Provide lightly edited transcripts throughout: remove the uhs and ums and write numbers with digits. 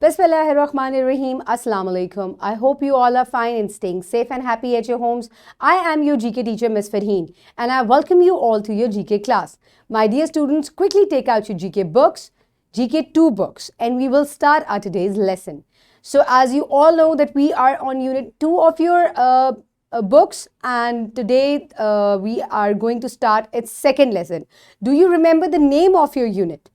Bismillahirrahmanirrahim. Assalamu alaikum. I hope you all are fine and staying safe and happy at your homes. I am your GK teacher, Ms. Farheen, and I welcome you all to your GK class. My dear students, quickly take out your GK books, GK 2 books, and we will start our today's lesson. So as you all know that we are on unit 2 of your books, and today we are going to start its second lesson. Do you remember the name of your unit?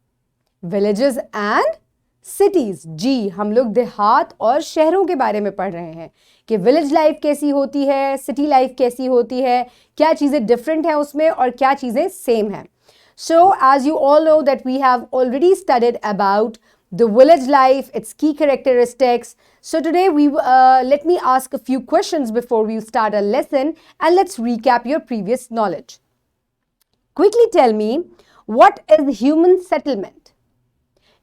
Villages and cities. जी, हम लोग देहात और शहरों के बारे में पढ़ रहे हैं कि विलेज लाइफ कैसी होती है, सिटी लाइफ कैसी होती है, क्या चीज़ें डिफरेंट हैं उसमें और क्या चीज़ें सेम हैं। So as you all know that we have already studied about the village life, its key characteristics. So today let me ask a few questions before we start our lesson, and let's recap your previous knowledge. Quickly tell me, what is human settlement?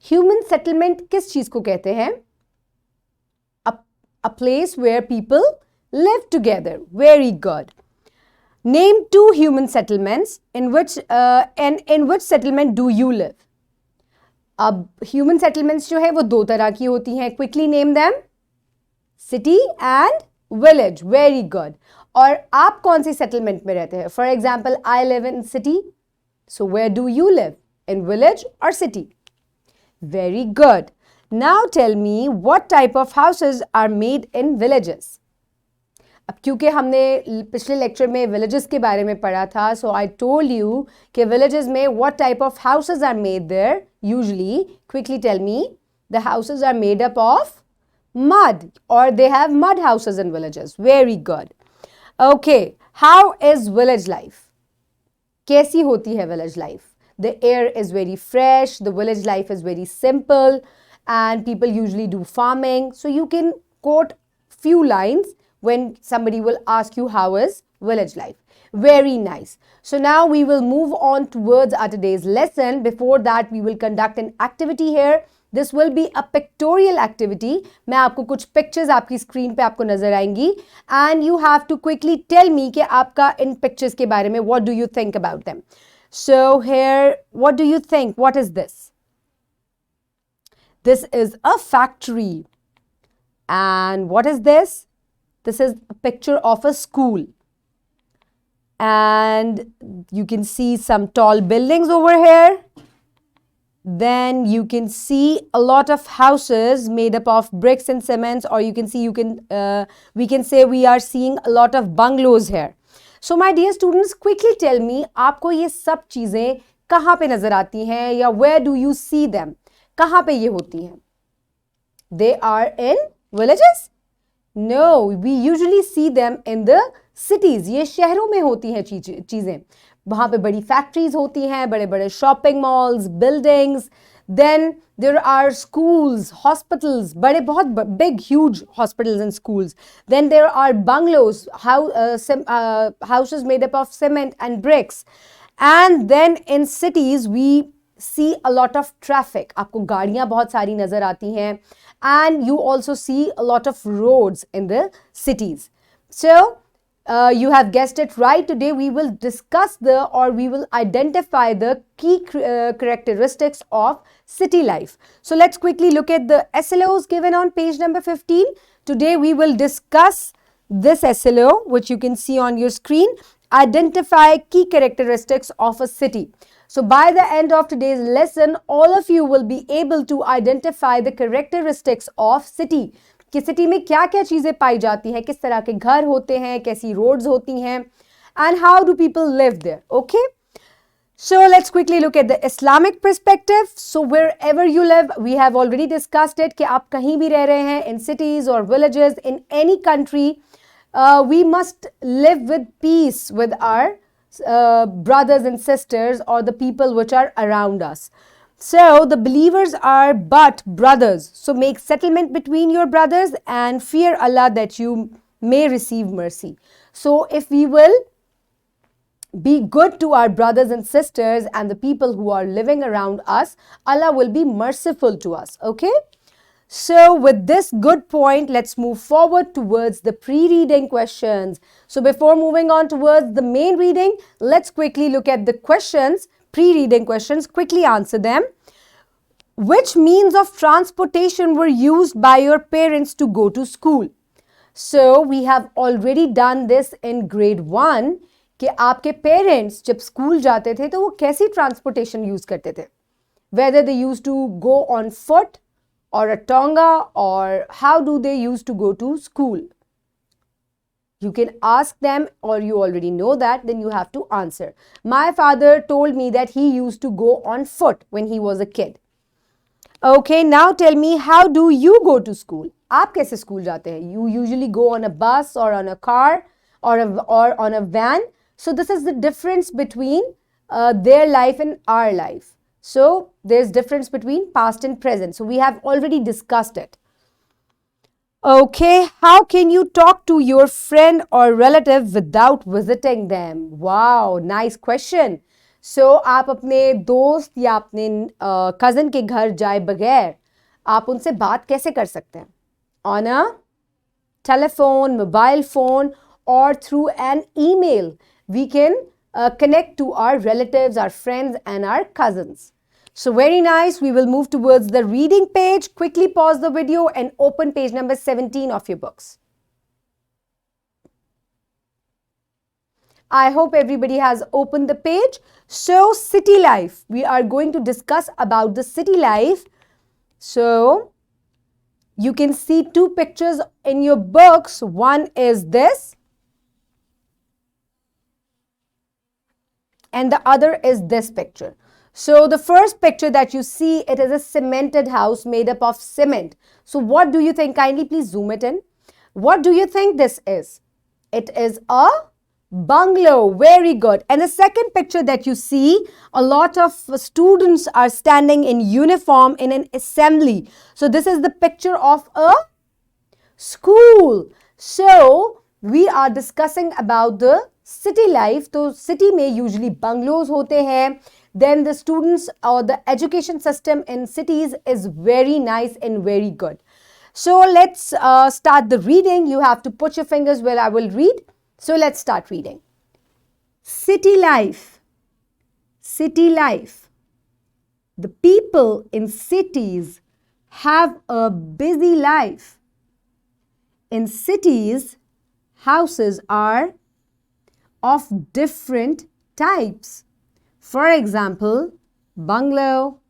Human settlement किस चीज को कहते हैं? A place where people live together. Very good. Name 2 human settlements in which settlement do you live? अब human settlements जो है वो 2 तरह की होती हैं. Quickly name them. City and village. Very good. और आप कौन सी settlement में रहते हैं? For example, I live in city. So where do you live? In village or city? Very good. Now tell me, what type of houses are made in villages? अब क्योंकि हमने पिछले लेक्चर में villages के बारे में पढ़ा था, so I told you कि villages में what type of houses are made there usually. Quickly tell me, the houses are made up of mud, or they have mud houses in villages. Very good. Okay, how is village life? कैसी होती है village life? The air is very fresh, the village life is very simple, and people usually do farming. So you can quote few lines when somebody will ask you how is village life. Very nice. So now we will move on towards our today's lesson. Before that, we will conduct an activity here. This will be a pictorial activity. मैं आपको कुछ pictures आपकी screen पे आपको नजर आएंगी, and you have to quickly tell me कि आपका इन pictures के बारे में what do you think about them. So here, what do you think? What is this? This is a factory. And what is this? This is a picture of a school. And you can see some tall buildings over here. Then you can see a lot of houses made up of bricks and cements, or you can see, we can say we are seeing a lot of bungalows here. So my dear students, quickly tell me, आपको ये सब चीज़ें कहाँ पे नज़र आती हैं, या where do you see them? कहाँ पे ये होती हैं? They are in villages? No, we usually see them in the cities. ये शहरों में होती हैं चीज़ें. वहाँ पे बड़ी factories होती हैं, बड़े बड़े shopping malls, buildings. Then there are schools, hospitals, बड़े बहुत big, huge hospitals and schools. Then there are bungalows, houses made up of cement and bricks. And then in cities we see a lot of traffic. आपको गाड़ियाँ बहुत सारी नज़र आती हैं. And you also see a lot of roads in the cities. So you have guessed it right. Today we will discuss we will identify the key characteristics of city life. So let's quickly look at the SLOs given on page number 15. Today we will discuss this SLO, which you can see on your screen. Identify key characteristics of a city. So by the end of today's lesson, all of you will be able to identify the characteristics of city. कि city में क्या क्या चीज़ें पाई जाती हैं, किस तरह के घर होते हैं, कैसी रोड्स होती हैं, and how do people live there. Okay, so let's quickly look at the Islamic perspective. So wherever you live, we have already discussed it कि आप कहीं भी रह रहे हैं, in cities or villages, in any country, we must live with peace with our brothers and sisters or the people which are around us. So the believers are but brothers. So make settlement between your brothers and fear Allah that you may receive mercy. So if we will be good to our brothers and sisters and the people who are living around us, Allah will be merciful to us. Okay? So with this good point, let's move forward towards the pre-reading questions. So before moving on towards the main reading, let's quickly look at the questions, pre-reading questions, quickly answer them. Which means of transportation were used by your parents to go to school? So we have already done this in grade 1 कि आपके parents जब school जाते थे तो वो कैसी transportation use करते थे? Whether they used to go on foot or a tonga, or how do they used to go to school? You can ask them, or you already know that, then you have to answer. My father told me that he used to go on foot when he was a kid. Okay, now tell me, how do you go to school? आप कैसे school जाते हैं? You usually go on a bus or on a car or on a van. So this is the difference between their life and our life. So there's difference between past and present. So we have already discussed it. Okay, how can you talk to your friend or relative without visiting them? Wow, nice question. So आप अपने दोस्त या अपने cousin के घर जाए बगैर आप उनसे बात कैसे कर सकते हैं? On a telephone, mobile phone, or through an email. We can connect to our relatives, our friends, and our cousins. So very nice. We will move towards the reading page. Quickly pause the video and open page number 17 of your books. I hope everybody has opened the page. So city life. We are going to discuss about the city life. So you can see two pictures in your books. One is this, and the other is this picture. So the first picture that you see, it is a cemented house made up of cement. So what do you think? Kindly please zoom it in. What do you think this is? It is a bungalow. Very good. And the second picture that you see, a lot of students are standing in uniform in an assembly. So this is the picture of a school. So we are discussing about the city life. So city में usually bungalows होते हैं. Then the students or the education system in cities is very nice and very good. So let's start the reading. You have to put your fingers where I will read. So let's start reading. City life. City life. The people in cities have a busy life. In cities, houses are of different types. For example, bungalow,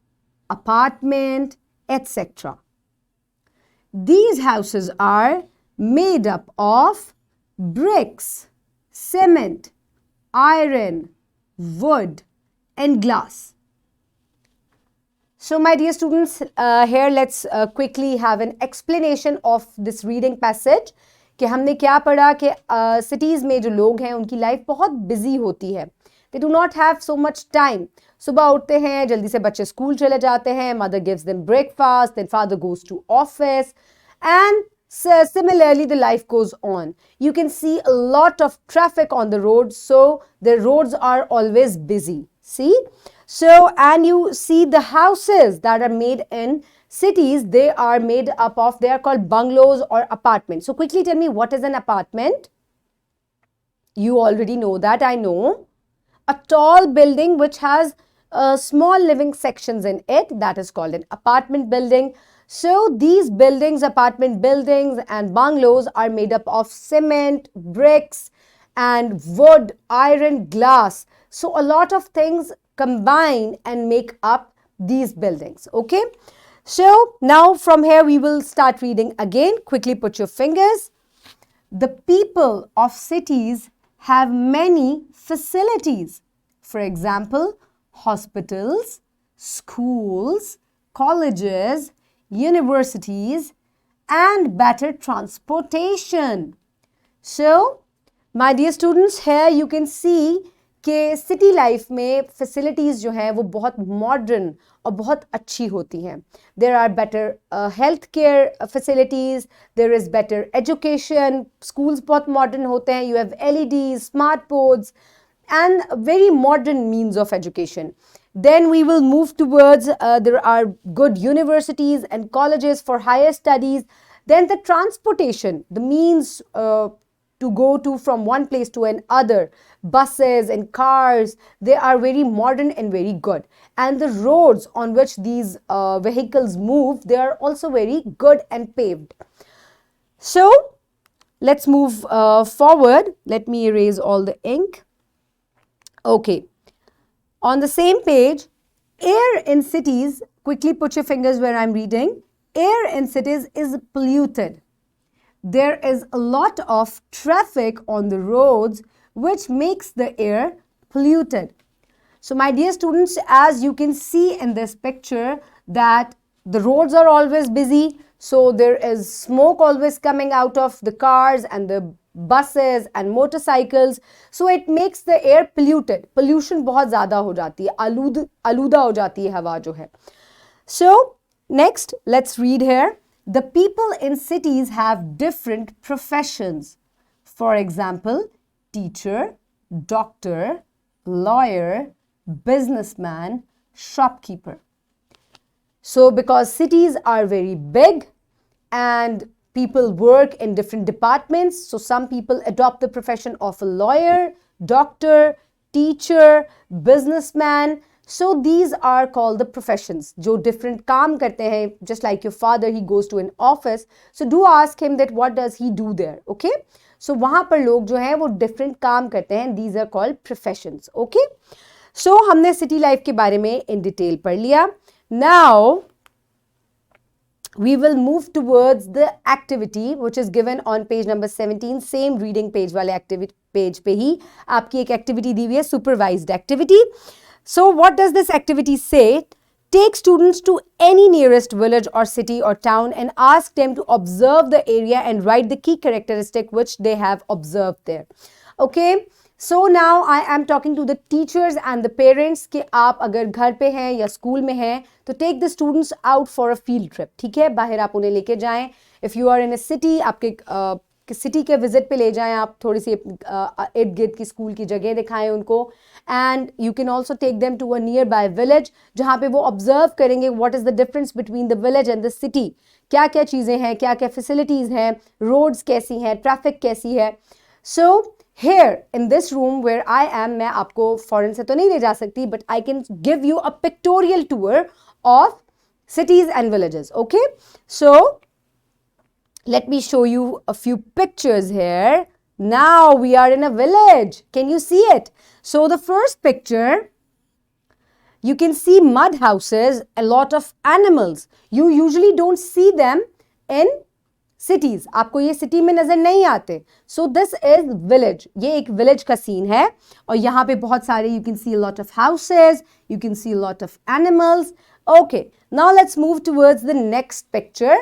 apartment, etc. These houses are made up of bricks, cement, iron, wood, and glass. So my dear students, here let's quickly have an explanation of this reading passage. कि हमने क्या पढ़ा कि cities में जो लोग हैं उनकी life बहुत busy होती है. They do not have so much time. सुबह उठते हैं, जल्दी से बच्चे school चले जाते हैं, mother gives them breakfast, then father goes to office, and so similarly the life goes on. You can see a lot of traffic on the roads, so the roads are always busy. See? So, and you see the houses that are made in cities, they are made up of, they are called bungalows or apartments. So quickly tell me, what is an apartment? You already know that, I know. A tall building which has small living sections in it, that is called an apartment building. So these buildings, apartment buildings and bungalows are made up of cement, bricks and wood, iron, glass. So a lot of things combine and make up these buildings. Okay. So now from here we will start reading again. Quickly put your fingers. The people of cities have many facilities. For example, hospitals, schools, colleges, universities, and better transportation. So, my dear students, here you can see कि city life में facilities जो हैं वो बहुत modern और बहुत अच्छी होती हैं. There are better health care facilities, there is better education, schools बहुत मॉडर्न होते हैं, you have LED, smart boards and very modern means of education. Then we will move towards there are good universities and colleges for higher studies. Then the transportation, the means to go to from one place to another. Buses and cars, they are very modern and very good. And the roads on which these vehicles move, they are also very good and paved. So let's move forward. Let me erase all the ink. Okay. On the same page, air in cities, quickly put your fingers where I'm reading. Air in cities is polluted. There is a lot of traffic on the roads which makes the air polluted. So my dear students, as you can see in this picture that the roads are always busy, so there is smoke always coming out of the cars and the buses and motorcycles, so it makes the air polluted. Pollution बहुत ज़्यादा हो जाती है, आलूदा हो जाती है हवा जो है. So next, let's read here. The people in cities have different professions. For example, teacher, doctor, lawyer, businessman, shopkeeper. So because cities are very big and people work in different departments, so some people adopt the profession of a lawyer, doctor, teacher, businessman. So these are called the professions. जो different काम करते हैं, just like your father, he goes to an office. So do ask him that what does he do there, okay? So वहाँ पर लोग जो हैं वो different काम करते हैं. These are called professions, okay? So हमने city life के बारे में in detail पढ़ लिया. Now we will move towards the activity which is given on page number 17. Same reading page वाले activity page पे ही आपकी एक activity दी हुई है, supervised activity. So what does this activity say? Take students to any nearest village or city or town and ask them to observe the area and write the key characteristic which they have observed there. Okay. So now I am talking to the teachers and the parents कि आप अगर घर पे हैं या school में हैं तो take the students out for a field trip. ठीक है, बाहर आप उन्हें लेके जाएं. If you are in a city, आपके सिटी के विजिट पे ले जाएं, आप थोड़ी सी इर्द गिर्द की स्कूल की जगह दिखाएं उनको. And you can also take them to a nearby village जहाँ पे वो ऑब्जर्व करेंगे what is the difference between the village and the city. क्या क्या चीज़ें हैं, क्या क्या फैसिलिटीज़ हैं, रोड्स कैसी हैं, ट्रैफिक कैसी है. सो here in this room where I am, मैं आपको foreign से तो नहीं ले जा सकती, but I can give you a pictorial tour of cities and villages. Okay, so let me show you a few pictures here. Now we are in a village. Can you see it? So the first picture, you can see mud houses, a lot of animals. You usually don't see them in cities. आपको ये city में नजर नहीं आते. So this is village. ये एक village का scene है और यहाँ पे बहुत सारे you can see a lot of houses, you can see a lot of animals. Okay, now let's move towards the next picture.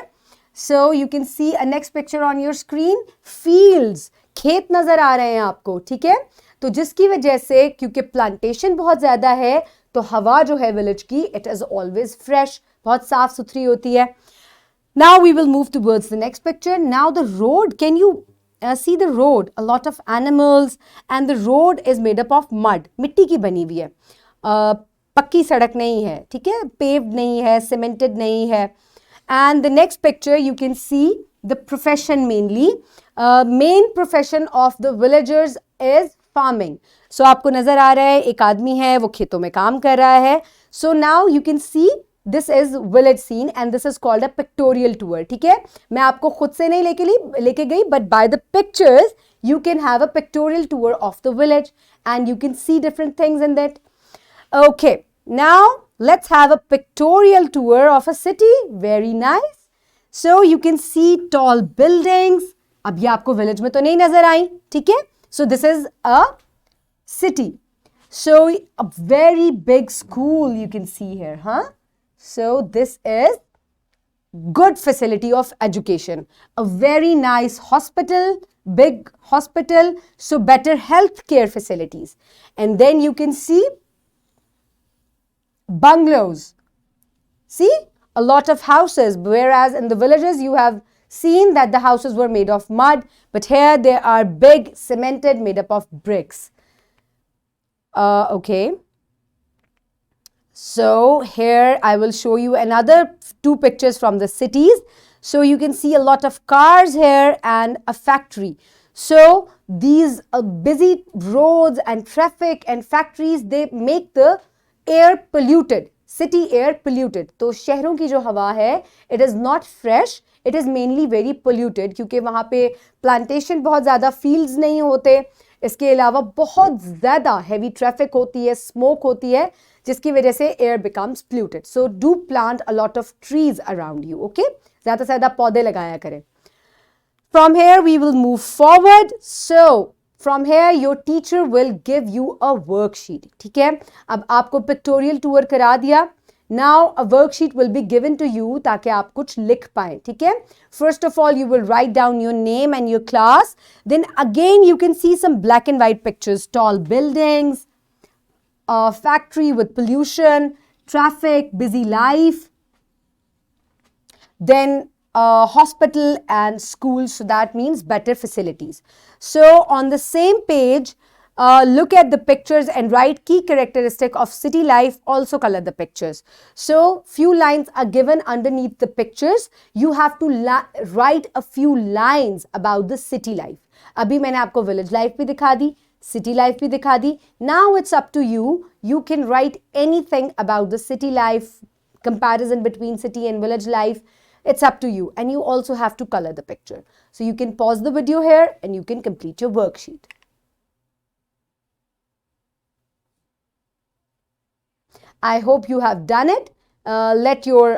So you can see a next picture on your screen. Fields, खेत नजर आ रहे हैं आपको, ठीक है. तो जिसकी वजह से क्योंकि प्लांटेशन बहुत ज़्यादा है तो हवा जो है विलेज की इट इज़ ऑलवेज फ्रेश, बहुत साफ सुथरी होती है. Now we will move towards the next picture. Now the road, can you see the road? A lot of animals and the road is made up of mud. मिट्टी की बनी हुई है, पक्की सड़क नहीं है, ठीक है, paved नहीं है, cemented नहीं है. And the next picture you can see the profession mainly. Main profession of the villagers is farming. So आपको नजर आ रहा है एक आदमी है वो खेतों में काम कर रहा है. So now you can see this is village scene and this is called a pictorial tour. ठीक है, मैं आपको खुद से नहीं लेके गई, but by the pictures you can have a pictorial tour of the village and you can see different things in that. Okay, now let's have a pictorial tour of a city. Very nice. So you can see tall buildings. अब ये आपको village में तो नहीं नजर आई, ठीक है. So this is a city. So a very big school you can see here, huh? So this is good facility of education. A very nice hospital, big hospital, so better health care facilities. And then you can see bungalows. See, a lot of houses, whereas in the villages you have seen that the houses were made of mud, but here they are big, cemented, made up of bricks. Okay. So here I will show you another two pictures from the cities. So you can see a lot of cars here and a factory. So these busy roads and traffic and factories, they make the air polluted, city air polluted. तो शहरों की जो हवा है, it is not fresh, it is mainly very polluted, क्योंकि वहाँ पे plantation बहुत ज़्यादा fields नहीं होते, इसके अलावा बहुत ज़्यादा heavy traffic होती है, smoke होती है, जिसकी वजह से air becomes polluted. So do plant a lot of trees around you, okay? ज़्यादा से ज़्यादा पौधे लगाया करें. From here we will move forward. So from here your teacher will give you a worksheet. ठीक है, अब आपको pictorial tour करा दिया. Now a worksheet will be given to you ताकि आप कुछ लिख पाएं. ठीक है, first of all you will write down your name and your class. Then again you can see some black and white pictures, tall buildings, a factory with pollution, traffic, busy life. Then hospital and school, so that means better facilities. So on the same page, look at the pictures and write key characteristic of city life, also color the pictures. So few lines are given underneath the pictures. You have to write a few lines about the city life. अभी मैंने आपको village life भी दिखा दी, city life भी दिखा दी. Now it's up to you. You can write anything about the city life, comparison between city and village life. It's up to you, and you also have to color the picture. So you can pause the video here and you can complete your worksheet. I hope you have done it. Let your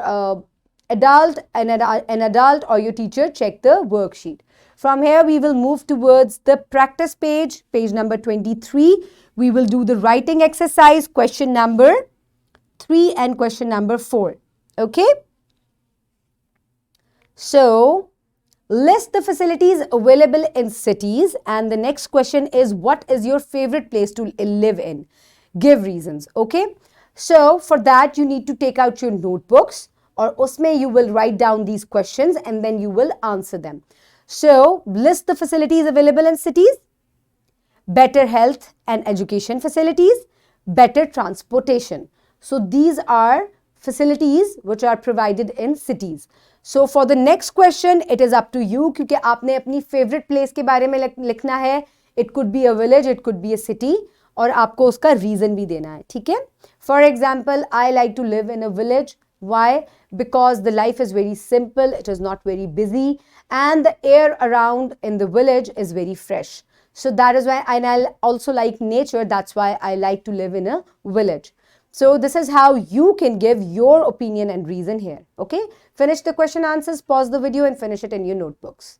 an adult or your teacher check the worksheet. From here we will move towards the practice page, page number 23. We will do the writing exercise, question number 3 and question number 4. Okay? So, list the facilities available in cities, and the next question is, what is your favorite place to live in? Give reasons, okay? So, for that you need to take out your notebooks, or usme you will write down these questions and then you will answer them. So, list the facilities available in cities, better health and education facilities, better transportation. So, these are facilities which are provided in cities. So for the next question, it is up to you, क्योंकि आपने अपनी favorite place के बारे में लिखना है. It could be a village, it could be a city, और आपको उसका reason भी देना है. ठीक है? For example, I like to live in a village. Why? Because the life is very simple, it is not very busy, and the air around in the village is very fresh. So that is why, and I also like nature, that's why I like to live in a village. So this is how you can give your opinion and reason here. Okay? Finish the question answers, pause the video and finish it in your notebooks.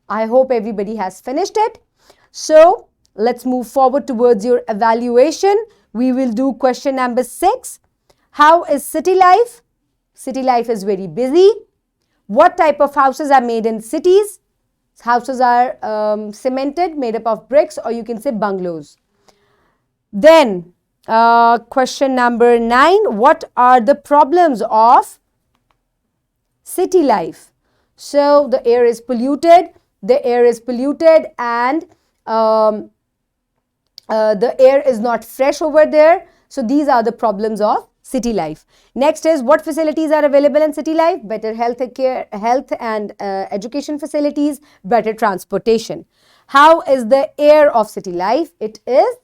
I hope everybody has finished it. So let's move forward towards your evaluation. We will do question number 6. How is city life? City life is very busy. What type of houses are made in cities? Houses are cemented, made up of bricks, or you can say bungalows. Then question number 9, what are the problems of city life? So the air is polluted, and the air is not fresh over there. So these are the problems of city life. Next is, what facilities are available in city life? Better health and education facilities, better transportation. How is the air of city life? It is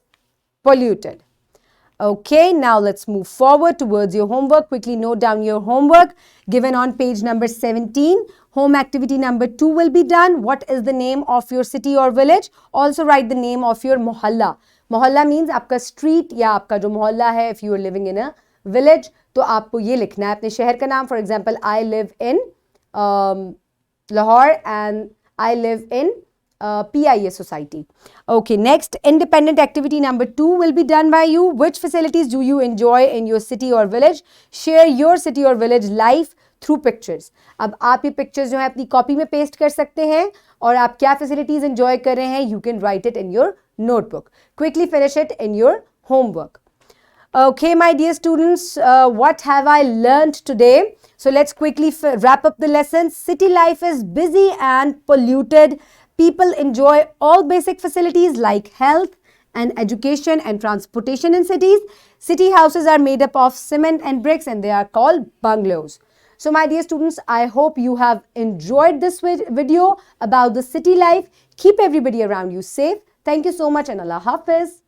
polluted. Okay, now let's move forward towards your homework. Quickly note down your homework given on page number 17. Home activity number 2 will be done. What is the name of your city or village? Also write the name of your mohalla. Mohalla means आपका street या आपका जो मोहल्ला है. If you are living in a village, तो आपको ये लिखना है अपने शहर का नाम. For example, I live in Lahore and I live in PIA society. Okay, next, independent activity number 2 will be done by you. Which facilities do you enjoy in your city or village? Share your city or village life through pictures. अब आप ये pictures जो है अपनी copy में paste कर सकते हैं, और आप क्या facilities enjoy कर रहे हैं, you can write it in your notebook. Quickly finish it in your homework. Okay, my dear students, what have I learned today? So let's quickly wrap up the lesson. City life is busy and polluted. People enjoy all basic facilities like health and education and transportation in cities. City houses are made up of cement and bricks and they are called bungalows. So my dear students, I hope you have enjoyed this video about the city life. Keep everybody around you safe. Thank you so much and Allah Hafiz.